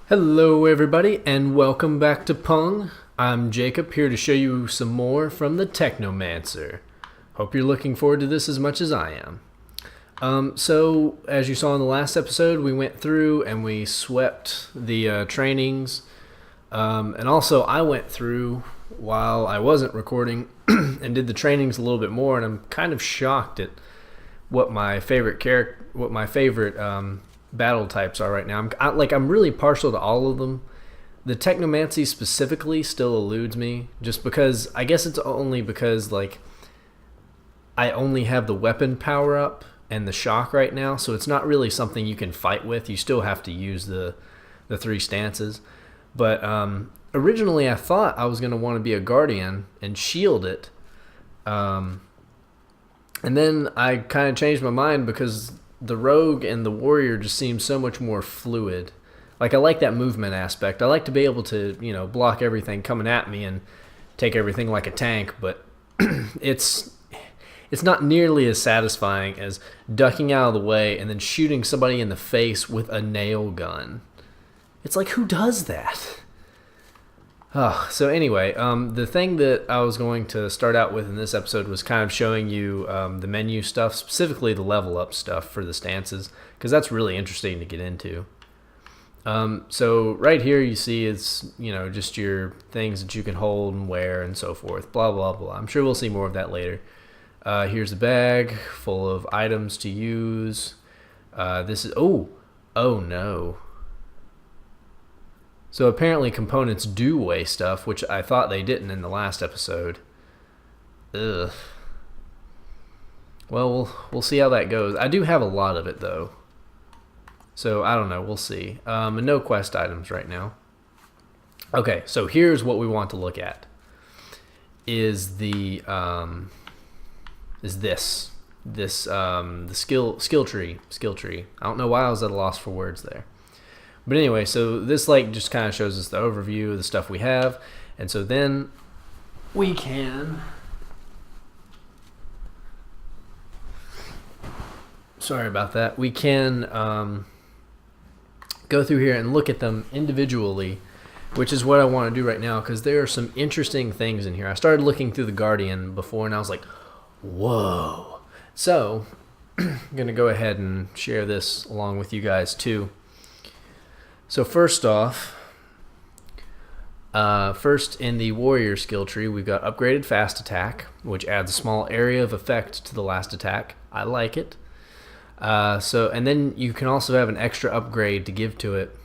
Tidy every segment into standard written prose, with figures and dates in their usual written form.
Hello everybody and welcome back to Pung. I'm Jacob, here to show you some more from the Technomancer. Hope you're looking forward to this as much as I am. So as you saw in the last episode, we went through and we swept the trainings. And also I went through while I wasn't recording and did the trainings a little bit more, and I'm kind of shocked at what my favorite battle types are right now. I'm really partial to all of them. The Technomancy specifically still eludes me, just because I guess it's only because I only have the weapon power up and the shock right now, so it's not really something you can fight with. You still have to use the three stances. But originally I thought I was going to want to be a guardian and shield it. And then I kind of changed my mind because the rogue and the warrior just seem so much more fluid. I like that movement aspect. I like to be able to, block everything coming at me and take everything like a tank, but it's not nearly as satisfying as ducking out of the way and then shooting somebody in the face with a nail gun. It's like, who does that? Oh, so anyway, the thing that I was going to start out with in this episode was kind of showing you the menu stuff, specifically the level up stuff for the stances, because that's really interesting to get into. So right here you see it's, just your things that you can hold and wear and so forth, blah, blah, blah. I'm sure we'll see more of that later. Here's a bag full of items to use. This is, oh no. So apparently components do weigh stuff, which I thought they didn't in the last episode. Ugh. Well, we'll see how that goes. I do have a lot of it, though. So, I don't know. We'll see. And no quest items right now. Okay, so here's what we want to look at. Is the skill tree. I don't know why I was at a loss for words there. But anyway, so this just kind of shows us the overview of the stuff we have. And so then we can... Sorry about that. We can go through here and look at them individually, which is what I want to do right now, because there are some interesting things in here. I started looking through the Guardian before, and I was like, whoa. So I'm going to go ahead and share this along with you guys, too. So first off, first in the warrior skill tree, we've got upgraded fast attack, which adds a small area of effect to the last attack. I like it. And then you can also have an extra upgrade to give to it,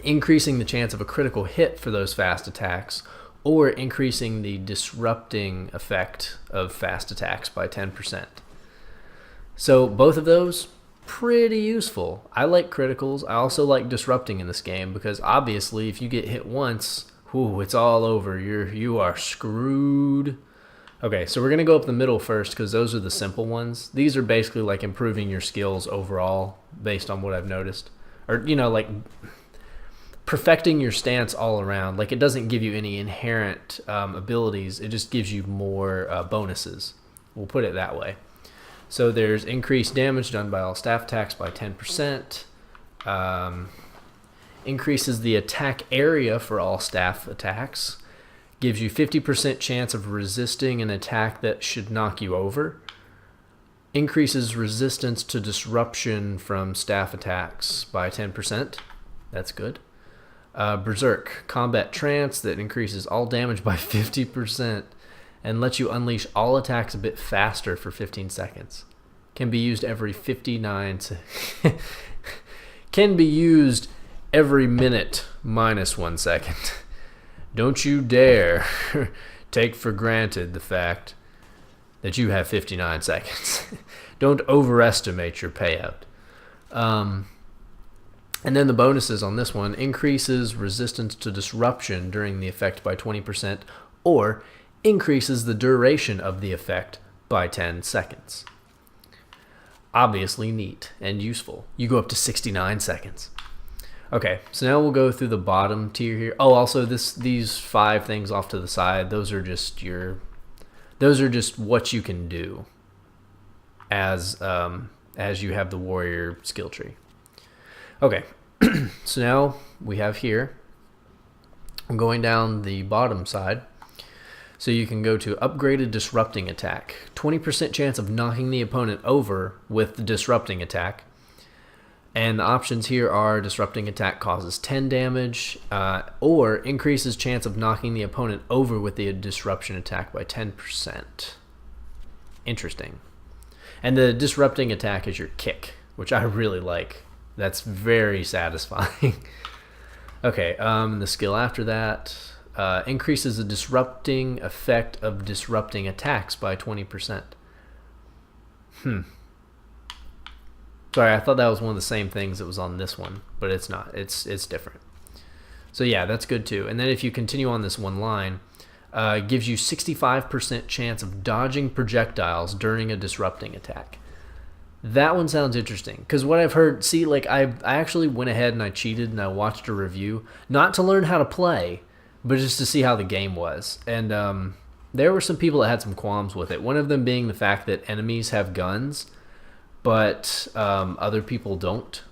increasing the chance of a critical hit for those fast attacks, or increasing the disrupting effect of fast attacks by 10%. So both of those, pretty useful. I like criticals. I also like disrupting in this game, because obviously if you get hit once, it's all over. You are screwed. Okay, so we're going to go up the middle first, because those are the simple ones. These are basically improving your skills overall based on what I've noticed. Or, perfecting your stance all around. It doesn't give you any inherent abilities. It just gives you more bonuses. We'll put it that way. So there's increased damage done by all staff attacks by 10%. Increases the attack area for all staff attacks. Gives you 50% chance of resisting an attack that should knock you over. Increases resistance to disruption from staff attacks by 10%. That's good. Berserk, combat trance that increases all damage by 50% and lets you unleash all attacks a bit faster for 15 seconds. Can be used every 59 can be used every minute minus 1 second. Don't you dare take for granted the fact that you have 59 seconds. Don't overestimate your payout. And then the bonuses on this one: increases resistance to disruption during the effect by 20%, or increases the duration of the effect by 10 seconds. Obviously neat and useful. You go up to 69 seconds. Okay, so now we'll go through the bottom tier here. Oh, also these 5 things off to the side, those are just what you can do as you have the warrior skill tree. Okay, So now we have here, I'm going down the bottom side. So you can go to upgraded disrupting attack. 20% chance of knocking the opponent over with the disrupting attack. And the options here are disrupting attack causes 10 damage or increases chance of knocking the opponent over with the disruption attack by 10%. Interesting. And the disrupting attack is your kick, which I really like. That's very satisfying. Okay, the skill after that increases the disrupting effect of disrupting attacks by 20%. Sorry, I thought that was one of the same things that was on this one, but it's not. It's different. So yeah, that's good too. And then if you continue on this one line, it gives you 65% chance of dodging projectiles during a disrupting attack. That one sounds interesting because what I've heard, see, like I actually went ahead and I cheated and I watched a review, not to learn how to play, but just to see how the game was. And there were some people that had some qualms with it. One of them being the fact that enemies have guns, but other people don't.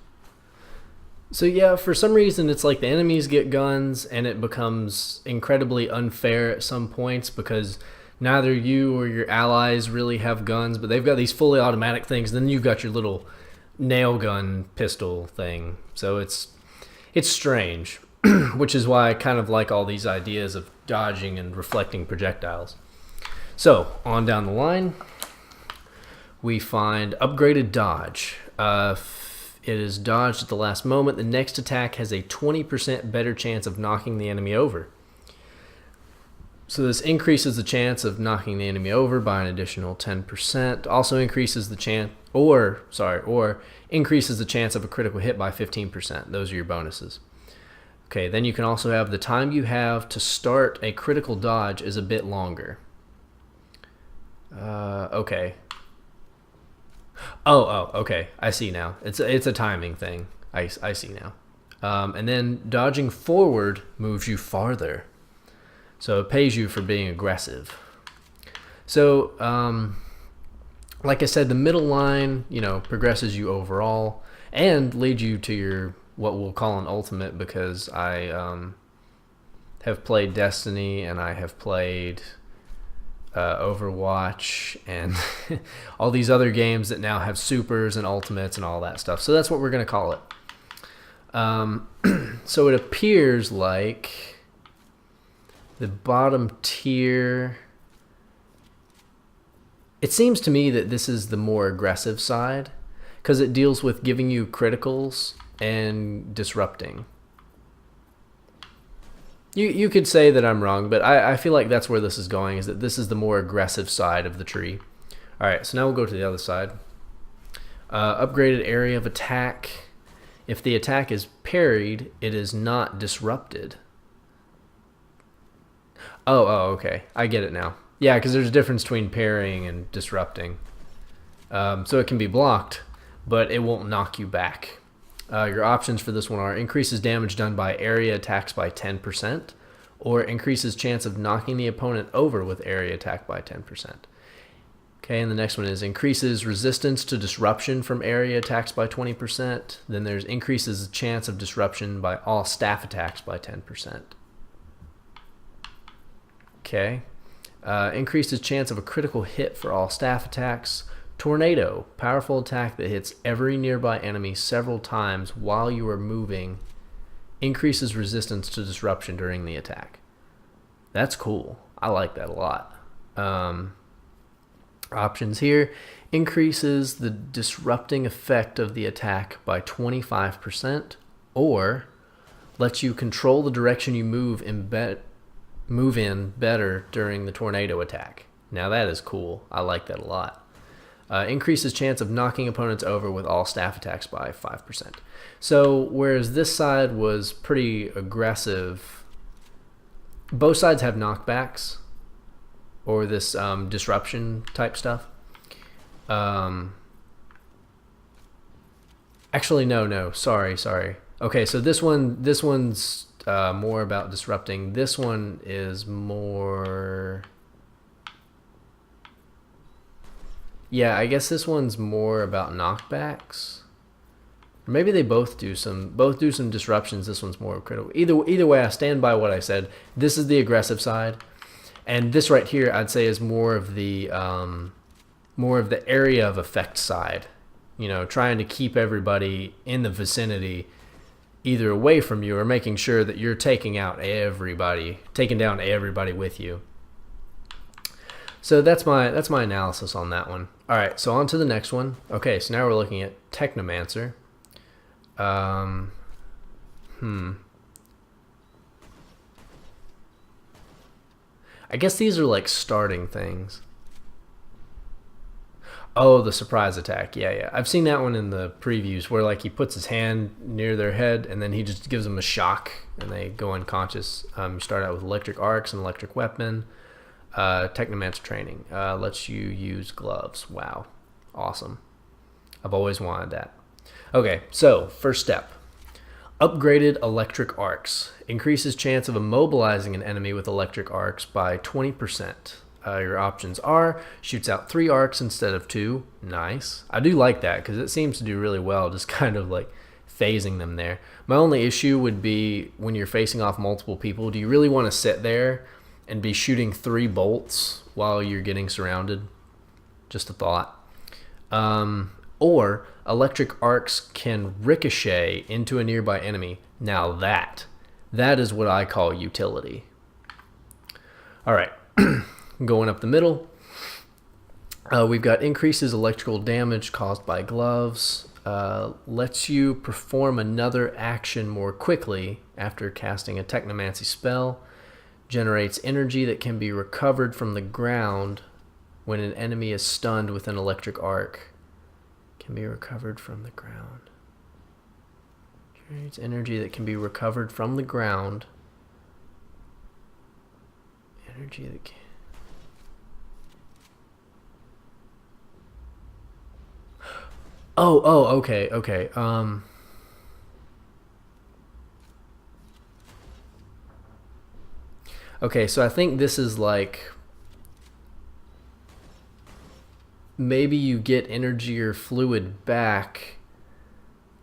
So yeah, for some reason it's like the enemies get guns and it becomes incredibly unfair at some points because neither you or your allies really have guns, but they've got these fully automatic things. Then you've got your little nail gun pistol thing. So it's strange, which is why I kind of like all these ideas of dodging and reflecting projectiles. So on down the line, we find upgraded dodge. It is dodged at the last moment. The next attack has a 20% better chance of knocking the enemy over. So this increases the chance of knocking the enemy over by an additional 10%. Also increases the chance, or increases the chance of a critical hit by 15%. Those are your bonuses. Okay, then you can also have the time you have to start a critical dodge is a bit longer. Okay. Okay. I see now. It's a timing thing. I see now. And then dodging forward moves you farther. So it pays you for being aggressive. So, like I said, the middle line, progresses you overall and leads you to your what we'll call an ultimate, because I have played Destiny and I have played Overwatch and all these other games that now have supers and ultimates and all that stuff. So that's what we're going to call it. So it appears like the bottom tier, it seems to me that this is the more aggressive side because it deals with giving you criticals and disrupting. You could say that I'm wrong, but I feel like that's where this is going, is that this is the more aggressive side of the tree. All right, so now we'll go to the other side. Upgraded area of attack. If the attack is parried, it is not disrupted. Oh, okay. I get it now. Yeah, because there's a difference between parrying and disrupting. So it can be blocked, but it won't knock you back. Your options for this one are increases damage done by area attacks by 10%, or increases chance of knocking the opponent over with area attack by 10%. Okay, and the next one is increases resistance to disruption from area attacks by 20%. Then there's increases the chance of disruption by all staff attacks by 10%. Okay, increases chance of a critical hit for all staff attacks. Tornado, powerful attack that hits every nearby enemy several times while you are moving, increases resistance to disruption during the attack. That's cool. I like that a lot. Options here, increases the disrupting effect of the attack by 25%, or lets you control the direction you move in better during the tornado attack. Now that is cool. I like that a lot. Increases chance of knocking opponents over with all staff attacks by 5%. So whereas this side was pretty aggressive, both sides have knockbacks or this disruption type stuff. Actually, no. Sorry. Okay, so this one's more about disrupting. This one is more... Yeah, I guess this one's more about knockbacks. Maybe they both do some disruptions. This one's more critical. Either way, I stand by what I said. This is the aggressive side, and this right here I'd say is more of the area of effect side. You know, trying to keep everybody in the vicinity either away from you or making sure that you're taking down everybody with you. So that's my analysis on that one. All right, so on to the next one. Okay, so now we're looking at Technomancer. I guess these are like starting things. Oh, the surprise attack. Yeah. I've seen that one in the previews where like he puts his hand near their head and then he just gives them a shock and they go unconscious. You start out with electric arcs and electric weapon. Technomancer training. Lets you use gloves. Wow. Awesome. I've always wanted that. Okay, so first step. Upgraded electric arcs. Increases chance of immobilizing an enemy with electric arcs by 20%. Your options are shoots out 3 arcs instead of 2. Nice. I do like that because it seems to do really well, just kind of like phasing them there. My only issue would be when you're facing off multiple people, do you really want to sit there and be shooting 3 bolts while you're getting surrounded? Just a thought. Or electric arcs can ricochet into a nearby enemy. Now that is what I call utility. All right. Going up the middle, we've got increases electrical damage caused by gloves, lets you perform another action more quickly after casting a Technomancy spell, generates energy that can be recovered from the ground when an enemy is stunned with an electric arc. Can be recovered from the ground. Generates energy that can be recovered from the ground. Energy that can... Oh, okay. Okay, so I think this is like maybe you get energy or fluid back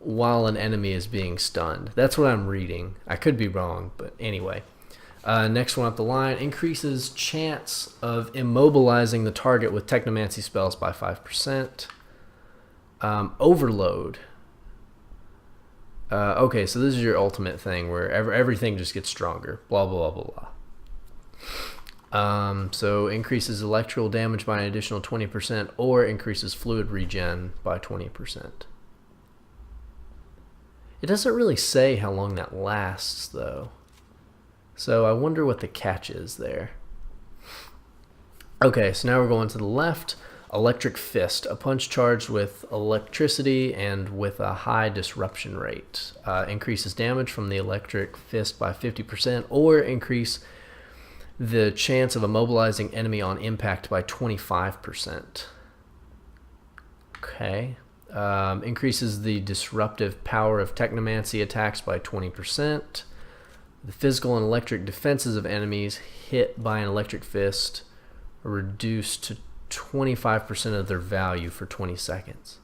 while an enemy is being stunned. That's what I'm reading. I could be wrong, but anyway. Next one up the line, increases chance of immobilizing the target with Technomancy spells by 5%. Overload. Okay, so this is your ultimate thing where everything just gets stronger. Blah, blah, blah, blah. So increases electrical damage by an additional 20% or increases fluid regen by 20%. It doesn't really say how long that lasts, though. So I wonder what the catch is there. Okay, so now we're going to the left. Electric Fist, a punch charged with electricity and with a high disruption rate. Increases damage from the Electric Fist by 50% or increase the chance of immobilizing enemy on impact by 25%. Okay. Increases the disruptive power of Technomancy attacks by 20%. The physical and electric defenses of enemies hit by an Electric Fist are reduced to 25% of their value for 20 seconds.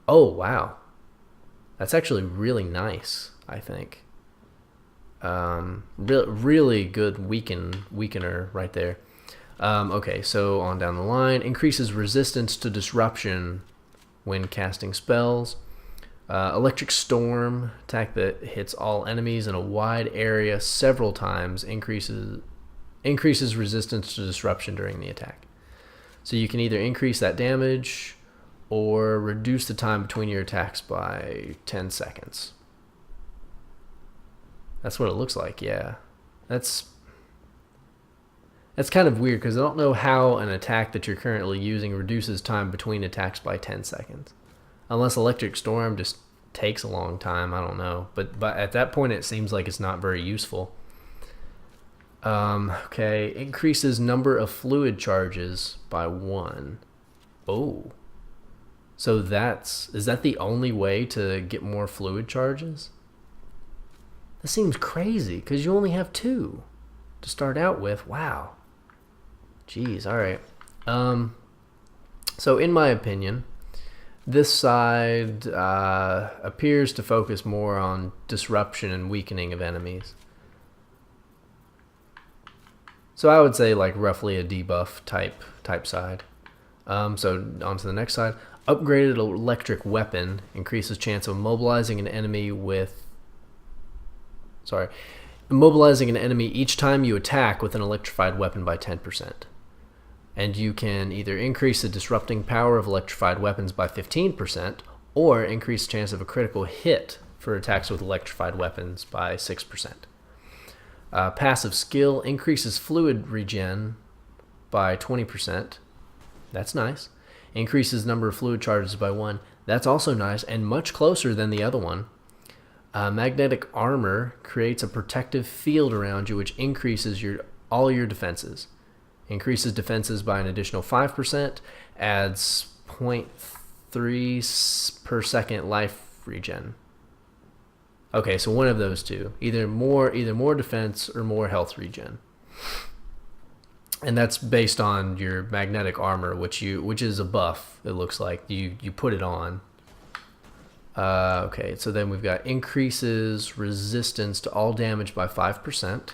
Oh, wow. That's actually really nice, I think. Really good weakener right there. Okay, so on down the line. Increases resistance to disruption when casting spells. Electric Storm, attack that hits all enemies in a wide area several times, increases resistance to disruption during the attack. So you can either increase that damage or reduce the time between your attacks by 10 seconds. That's what it looks like, yeah. That's kind of weird because I don't know how an attack that you're currently using reduces time between attacks by 10 seconds. Unless Electric Storm just takes a long time, I don't know. But at that point it seems like it's not very useful. Okay, increases number of fluid charges by 1. Oh. So is that the only way to get more fluid charges? That seems crazy because you only have 2 to start out with. Wow. Jeez, all right. So in my opinion, This side appears to focus more on disruption and weakening of enemies. So I would say like roughly a debuff type side. So on to the next side. Upgraded electric weapon increases chance of immobilizing an enemy each time you attack with an electrified weapon by 10%. And you can either increase the disrupting power of electrified weapons by 15% or increase the chance of a critical hit for attacks with electrified weapons by 6%. Passive skill increases fluid regen by 20%. That's nice. Increases number of fluid charges by 1. That's also nice and much closer than the other one. Magnetic armor creates a protective field around you, which increases all your defenses. Increases defenses by an additional 5%. Adds 0.3 per second life regen. Okay, so one of those two. Either more defense or more health regen. And that's based on your magnetic armor, which is a buff. It looks like you put it on. Okay, so then we've got increases resistance to all damage by 5%,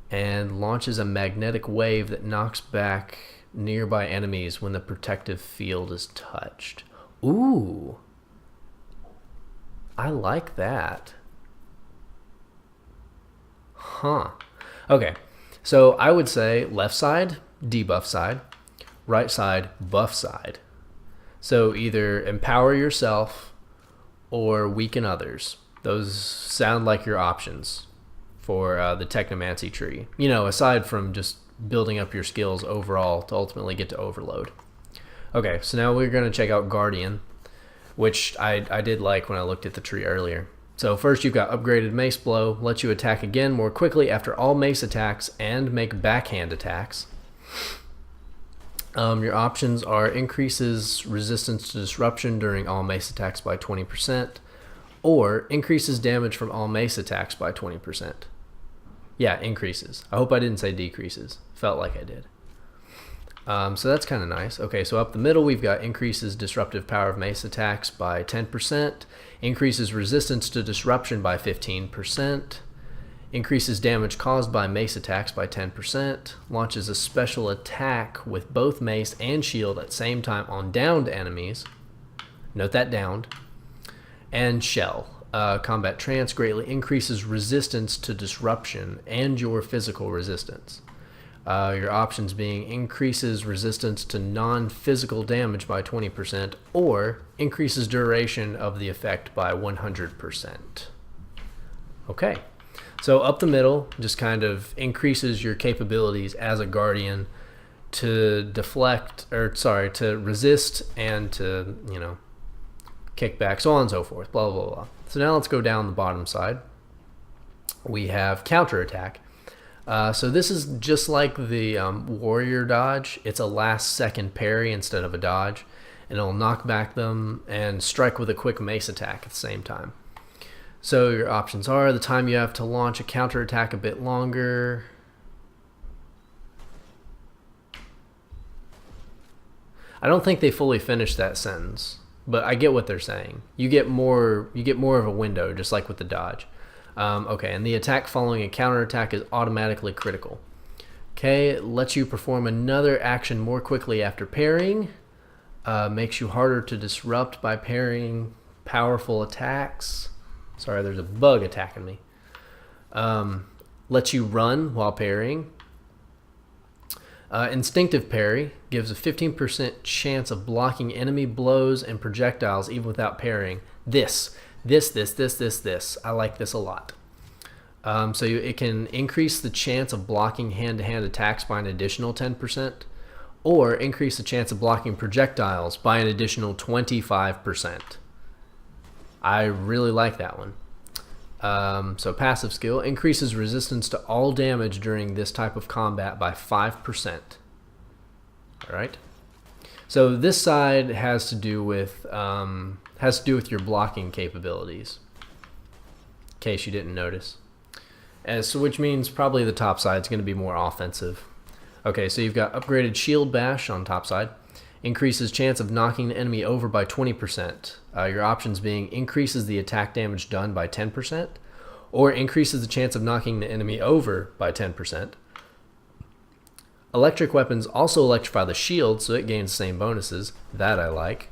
and launches a magnetic wave that knocks back nearby enemies when the protective field is touched. Ooh, I like that. Huh. Okay. So I would say left side, debuff side, right side, buff side. So either empower yourself or weaken others. Those sound like your options for the Technomancy tree. You know, aside from just building up your skills overall to ultimately get to overload. Okay, so now we're going to check out Guardian, which I did like when I looked at the tree earlier. So first you've got upgraded mace blow, lets you attack again more quickly after all mace attacks and make backhand attacks. Your options are increases resistance to disruption during all mace attacks by 20%, or increases damage from all mace attacks by 20%. Yeah, increases. I hope I didn't say decreases. Felt like I did. So that's kind of nice. Okay, so up the middle we've got increases disruptive power of mace attacks by 10%, increases resistance to disruption by 15%, increases damage caused by mace attacks by 10%, launches a special attack with both mace and shield at the same time on downed enemies. Note that downed. And shell. Combat trance greatly increases resistance to disruption and your physical resistance. Your options being increases resistance to non-physical damage by 20% or increases duration of the effect by 100%. Okay, so up the middle just kind of increases your capabilities as a guardian to to resist and to, you know, kick back, so on and so forth, blah, blah, blah. So now let's go down the bottom side. We have counterattack. So this is just like the warrior dodge. It's a last second parry instead of a dodge, and it'll knock back them and strike with a quick mace attack at the same time. So your options are the time you have to launch a counterattack a bit longer. I don't think they fully finished that sentence, but I get what they're saying. You get more of a window, just like with the dodge. Okay, and the attack following a counterattack is automatically critical. Okay, it lets you perform another action more quickly after parrying. Makes you harder to disrupt by parrying powerful attacks. Sorry, there's a bug attacking me. Lets you run while parrying. Instinctive parry gives a 15% chance of blocking enemy blows and projectiles even without parrying. This. I like this a lot. It can increase the chance of blocking hand-to-hand attacks by an additional 10%, or increase the chance of blocking projectiles by an additional 25%. I really like that one. So passive skill increases resistance to all damage during this type of combat by 5%. All right. So this side has to do with your blocking capabilities, in case you didn't notice. So which means probably the top side is going to be more offensive. Okay, so you've got upgraded shield bash on top side. increases chance of knocking the enemy over by 20%. Your options being increases the attack damage done by 10%, or increases the chance of knocking the enemy over by 10%. Electric weapons also electrify the shield, so it gains the same bonuses. That I like.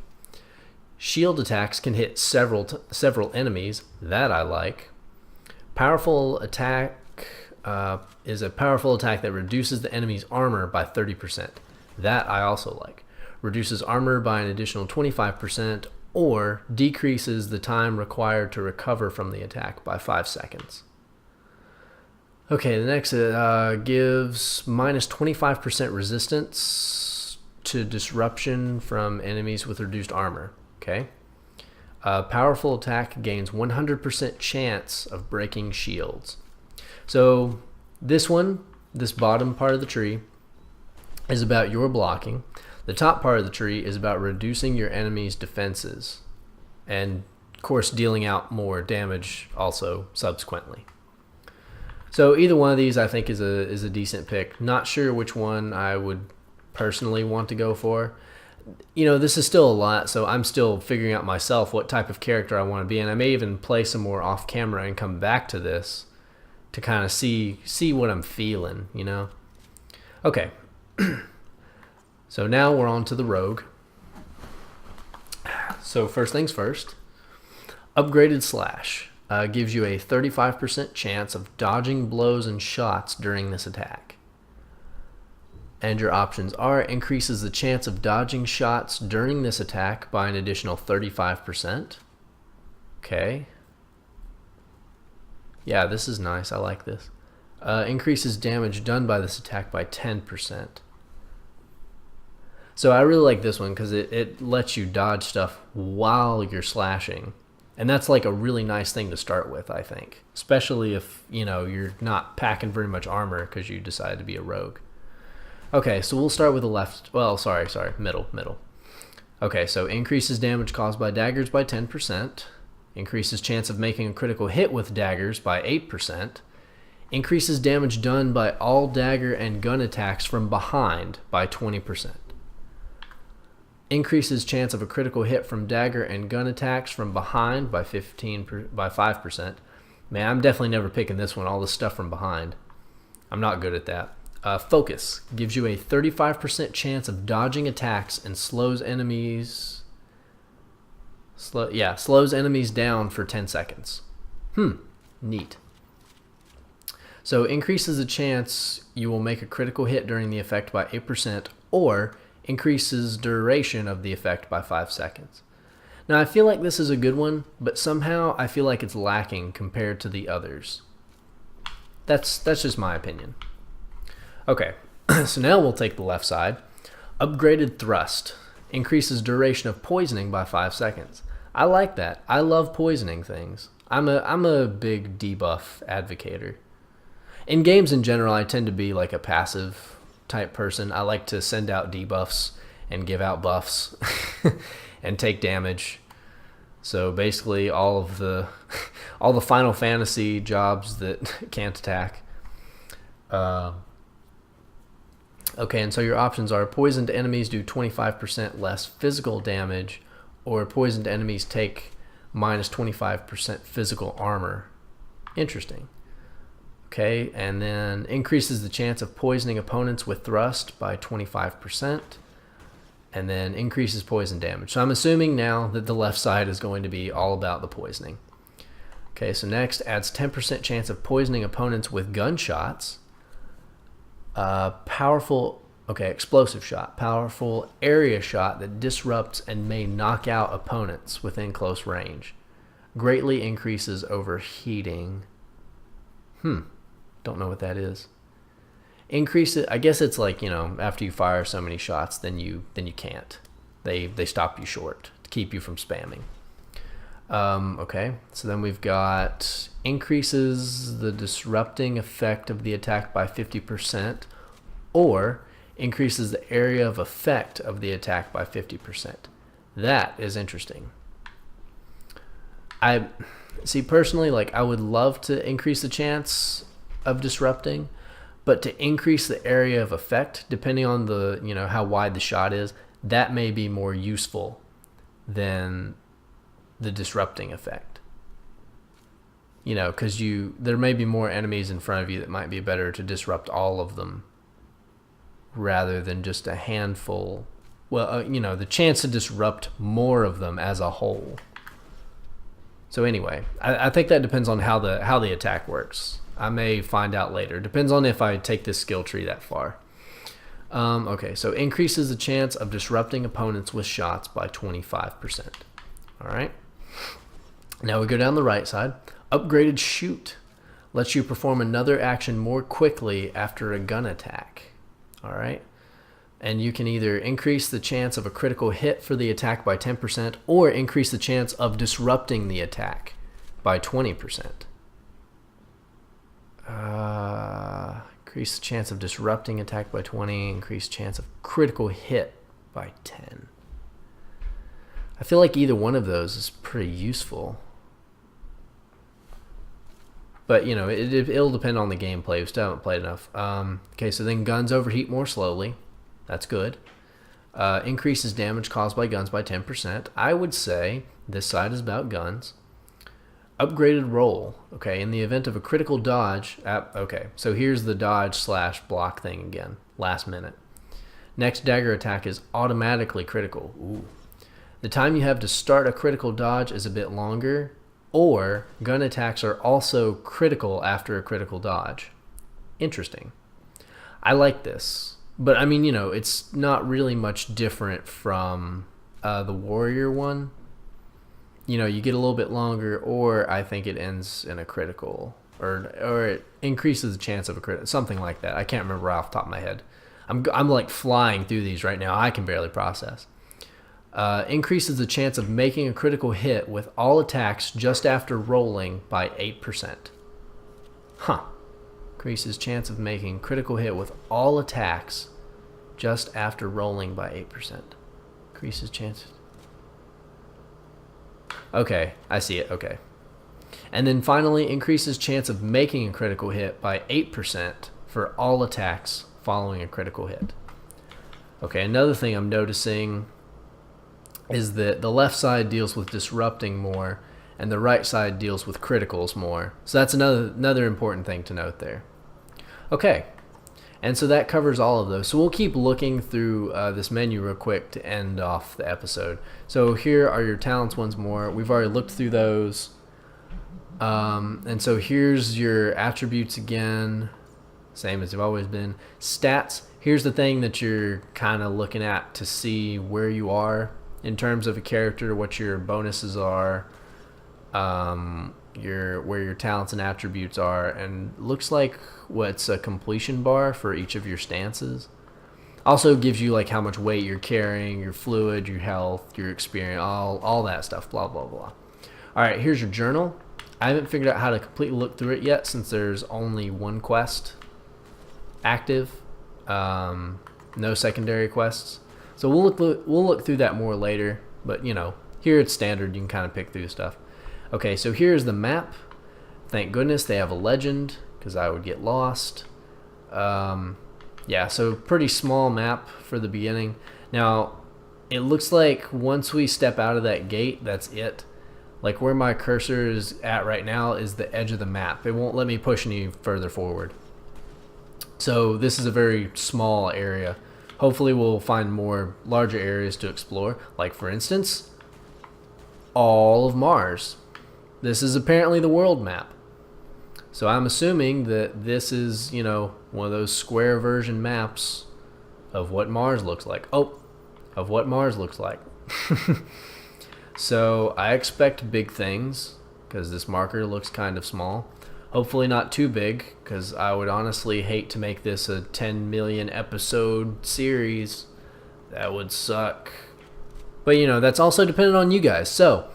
Shield attacks can hit several enemies. That I like. Powerful attack is a powerful attack that reduces the enemy's armor by 30%. That I also like. Reduces armor by an additional 25%, or decreases the time required to recover from the attack by 5 seconds. Okay, the next gives minus 25% resistance to disruption from enemies with reduced armor. Okay. Powerful attack gains 100% chance of breaking shields. So this bottom part of the tree, is about your blocking. The top part of the tree is about reducing your enemy's defenses, and of course dealing out more damage also subsequently. So either one of these I think is a decent pick. Not sure which one I would personally want to go for. You know, this is still a lot, so I'm still figuring out myself what type of character I want to be, and I may even play some more off camera and come back to this to kind of see what I'm feeling, you know. Okay. So now we're on to the rogue. So first things first, upgraded slash gives you a 35% chance of dodging blows and shots during this attack. And your options are increases the chance of dodging shots during this attack by an additional 35%. Okay. Yeah, this is nice. I like this. Increases damage done by this attack by 10%. So I really like this one because it lets you dodge stuff while you're slashing. And that's like a really nice thing to start with, I think. Especially if, you know, you're not packing very much armor because you decided to be a rogue. Okay, so we'll start with the left. Well, sorry, middle. Okay, so increases damage caused by daggers by 10%. Increases chance of making a critical hit with daggers by 8%. Increases damage done by all dagger and gun attacks from behind by 20%. Increases chance of a critical hit from dagger and gun attacks from behind by 5%. Man, I'm definitely never picking this one, all this stuff from behind. I'm not good at that. Focus gives you a 35% chance of dodging attacks and slows enemies down for 10 seconds. Neat. So increases the chance you will make a critical hit during the effect by 8%, or increases duration of the effect by 5 seconds. Now I feel like this is a good one, but somehow I feel like it's lacking compared to the others. That's just my opinion. Okay, so now we'll take the left side. Upgraded thrust increases duration of poisoning by 5 seconds. I like that. I love poisoning things. I'm a big debuff advocator. In games in general, I tend to be like a passive type person. I like to send out debuffs and give out buffs and take damage. So basically all the Final Fantasy jobs that can't attack. Okay, and so your options are poisoned enemies do 25% less physical damage, or poisoned enemies take minus 25% physical armor. Interesting. Okay, and then increases the chance of poisoning opponents with thrust by 25%, and then increases poison damage. So I'm assuming now that the left side is going to be all about the poisoning. Okay, so next adds 10% chance of poisoning opponents with gunshots. Explosive shot. Powerful area shot that disrupts and may knock out opponents within close range. Greatly increases overheating. Don't know what that is. Increase it. I guess it's like, you know, after you fire so many shots, then you can't. They stop you short to keep you from spamming. Okay, so then we've got increases the disrupting effect of the attack by 50%, or increases the area of effect of the attack by 50%. That is interesting. I see personally, like, I would love to increase the chance of disrupting, but to increase the area of effect, depending on the, you know, how wide the shot is, that may be more useful than the disrupting effect. Because there may be more enemies in front of you that might be better to disrupt all of them rather than just a handful. Well, the chance to disrupt more of them as a whole. So anyway, I think that depends on how the attack works. I may find out later. Depends on if I take this skill tree that far. Okay, so increases the chance of disrupting opponents with shots by 25%. All right. Now we go down the right side. Upgraded shoot lets you perform another action more quickly after a gun attack. All right. And you can either increase the chance of a critical hit for the attack by 10% or increase the chance of disrupting the attack by 20%. Increase the chance of disrupting attack by 20, increase chance of critical hit by 10. I feel like either one of those is pretty useful. But, it'll depend on the gameplay. We still haven't played enough. Okay, so then guns overheat more slowly. That's good. Increases damage caused by guns by 10%. I would say this side is about guns. Upgraded roll. Okay, in the event of a critical dodge. Okay, so here's the dodge/block thing again. Last minute. Next dagger attack is automatically critical. Ooh. The time you have to start a critical dodge is a bit longer, or gun attacks are also critical after a critical dodge. Interesting. I like this. But, it's not really much different from the warrior one. You get a little bit longer, or I think it ends in a critical, or it increases the chance of a critical, something like that. I can't remember off the top of my head. I'm like flying through these right now. I can barely process. Increases the chance of making a critical hit with all attacks just after rolling by 8%. Huh. Increases chance of making critical hit with all attacks just after rolling by 8%. Increases chances. Okay, I see it. Okay. And then finally, increases chance of making a critical hit by 8% for all attacks following a critical hit. Okay, another thing I'm noticing is that the left side deals with disrupting more and the right side deals with criticals more. So that's another important thing to note there. Okay, and so that covers all of those. So we'll keep looking through this menu real quick to end off the episode. So here are your talents once more. We've already looked through those. And so here's your attributes again, same as they've always been. Stats, here's the thing that you're kind of looking at to see where you are in terms of a character, what your bonuses are, where your talents and attributes are, and looks like what's a completion bar for each of your stances. Also gives you like how much weight you're carrying, your fluid, your health, your experience, all that stuff, blah blah blah. All right, here's your journal. I haven't figured out how to completely look through it yet since there's only one quest active, no secondary quests. So we'll look through that more later, but here it's standard. You can kind of pick through stuff. Okay, so here's the map. Thank goodness they have a legend, because I would get lost. Yeah, so pretty small map for the beginning. Now, it looks like once we step out of that gate, that's it. Like where my cursor is at right now is the edge of the map. It won't let me push any further forward. So this is a very small area. Hopefully we'll find more larger areas to explore. Like for instance, all of Mars. This is apparently the world map. So I'm assuming that this is, one of those square version maps of what Mars looks like. Of what Mars looks like. So I expect big things because this marker looks kind of small. Hopefully not too big, because I would honestly hate to make this a 10 million episode series. That would suck. But that's also dependent on you guys. So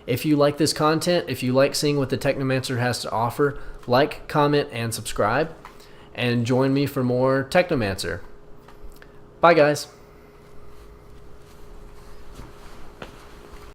if you like this content, if you like seeing what the Technomancer has to offer, like, comment, and subscribe. And join me for more Technomancer. Bye, guys.